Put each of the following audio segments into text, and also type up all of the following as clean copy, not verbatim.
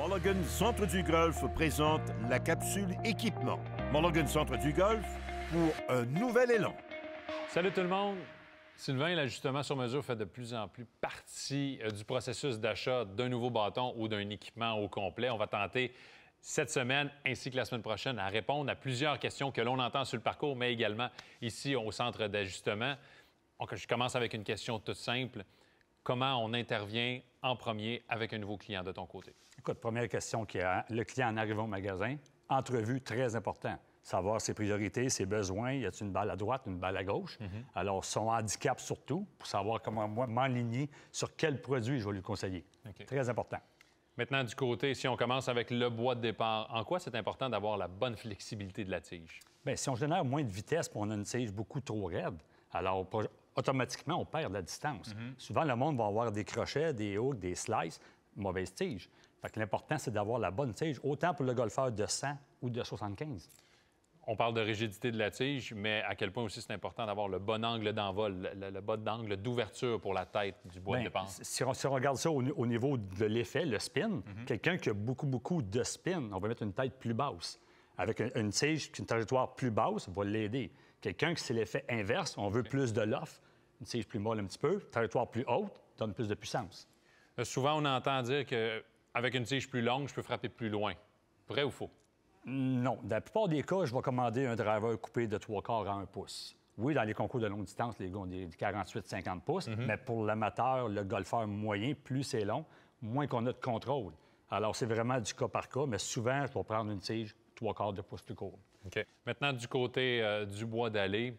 Mulligan Centre du Golf présente la capsule équipement. Mulligan Centre du Golf pour un nouvel élan. Salut tout le monde! Sylvain, l'ajustement sur mesure fait de plus en plus partie du processus d'achat d'un nouveau bâton ou d'un équipement au complet. On va tenter cette semaine ainsi que la semaine prochaine à répondre à plusieurs questions que l'on entend sur le parcours, mais également ici au centre d'ajustement. Donc, je commence avec une question toute simple. Comment on intervient en premier avec un nouveau client de ton côté? Écoute, première question qui est le client en arrivant au magasin. Entrevue, très important. Savoir ses priorités, ses besoins. Y a-t-il une balle à droite, une balle à gauche? Alors, son handicap surtout, pour savoir comment moi m'enligner sur quel produit je vais lui conseiller. OK. Très important. Maintenant, du côté, si on commence avec le bois de départ, en quoi c'est important d'avoir la bonne flexibilité de la tige? Bien, si on génère moins de vitesse et on a une tige beaucoup trop raide, alors automatiquement, on perd de la distance. Souvent, le monde va avoir des crochets, des hooks, des slices, mauvaise tige. Fait que l'important, c'est d'avoir la bonne tige, autant pour le golfeur de 100 ou de 75. On parle de rigidité de la tige, mais à quel point aussi c'est important d'avoir le bon angle d'envol, le bon angle d'ouverture pour la tête du bois de Bien, départ. si on regarde ça au niveau de l'effet, le spin, quelqu'un qui a beaucoup de spin, on va mettre une tête plus basse. Avec une tige, une trajectoire plus basse, va l'aider. Quelqu'un qui c'est l'effet inverse, on veut plus de loft, une tige plus molle un petit peu, trajectoire plus haute, donne plus de puissance. Souvent, on entend dire qu'avec une tige plus longue, je peux frapper plus loin. Vrai ou faux? Non. Dans la plupart des cas, je vais commander un driver coupé de 3/4 à 1 pouce. Oui, dans les concours de longue distance, les gars ont des 48-50 pouces, mais pour l'amateur, le golfeur moyen, plus c'est long, moins qu'on a de contrôle. Alors, c'est vraiment du cas par cas, mais souvent, je vais prendre une tige 3/4 de pouce plus courte. OK. Maintenant, du côté du bois d'allée,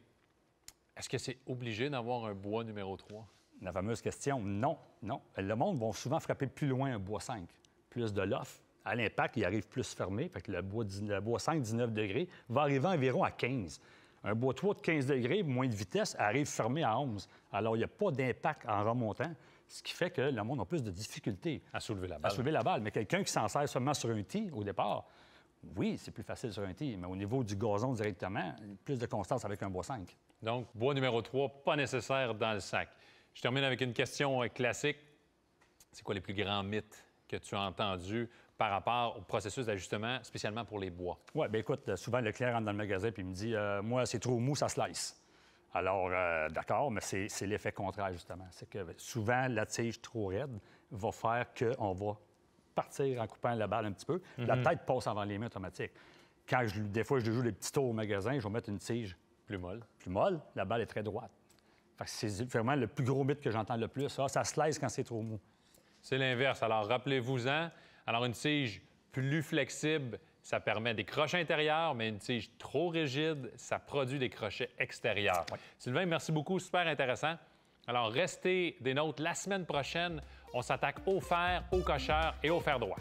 est-ce que c'est obligé d'avoir un bois numéro 3? La fameuse question, non, non. Le monde va souvent frapper plus loin un bois 5. Plus de loft. À l'impact, il arrive plus fermé. Fait que le bois 5, 19 degrés, va arriver environ à 15. Un bois 3 de 15 degrés, moins de vitesse, arrive fermé à 11. Alors, il n'y a pas d'impact en remontant, ce qui fait que le monde a plus de difficultés À soulever la balle. à soulever la balle. Mais quelqu'un qui s'en sert seulement sur un tee au départ, oui, c'est plus facile sur un tee. Mais au niveau du gazon directement, plus de constance avec un bois 5. Donc, bois numéro 3, pas nécessaire dans le sac. Je termine avec une question classique. C'est quoi les plus grands mythes que tu as entendus par rapport au processus d'ajustement, spécialement pour les bois? Oui, bien écoute, souvent le client rentre dans le magasin et il me dit moi, c'est trop mou, ça slice. Alors, d'accord, mais c'est l'effet contraire, justement. C'est que souvent, la tige trop raide va faire qu'on va partir en coupant la balle un petit peu. La tête passe avant les mains automatiques. Des fois, je joue des petits tours au magasin, je vais mettre une tige Plus molle. plus molle, la balle est très droite. Fait que c'est vraiment le plus gros mythe que j'entends le plus. Ah, ça slice quand c'est trop mou. C'est l'inverse. Alors, rappelez-vous-en. Alors, une tige plus flexible, ça permet des crochets intérieurs, mais une tige trop rigide, ça produit des crochets extérieurs. Oui. Sylvain, merci beaucoup. Super intéressant. Alors, restez des nôtres. La semaine prochaine, on s'attaque au fer, au cocheur et au fer droit.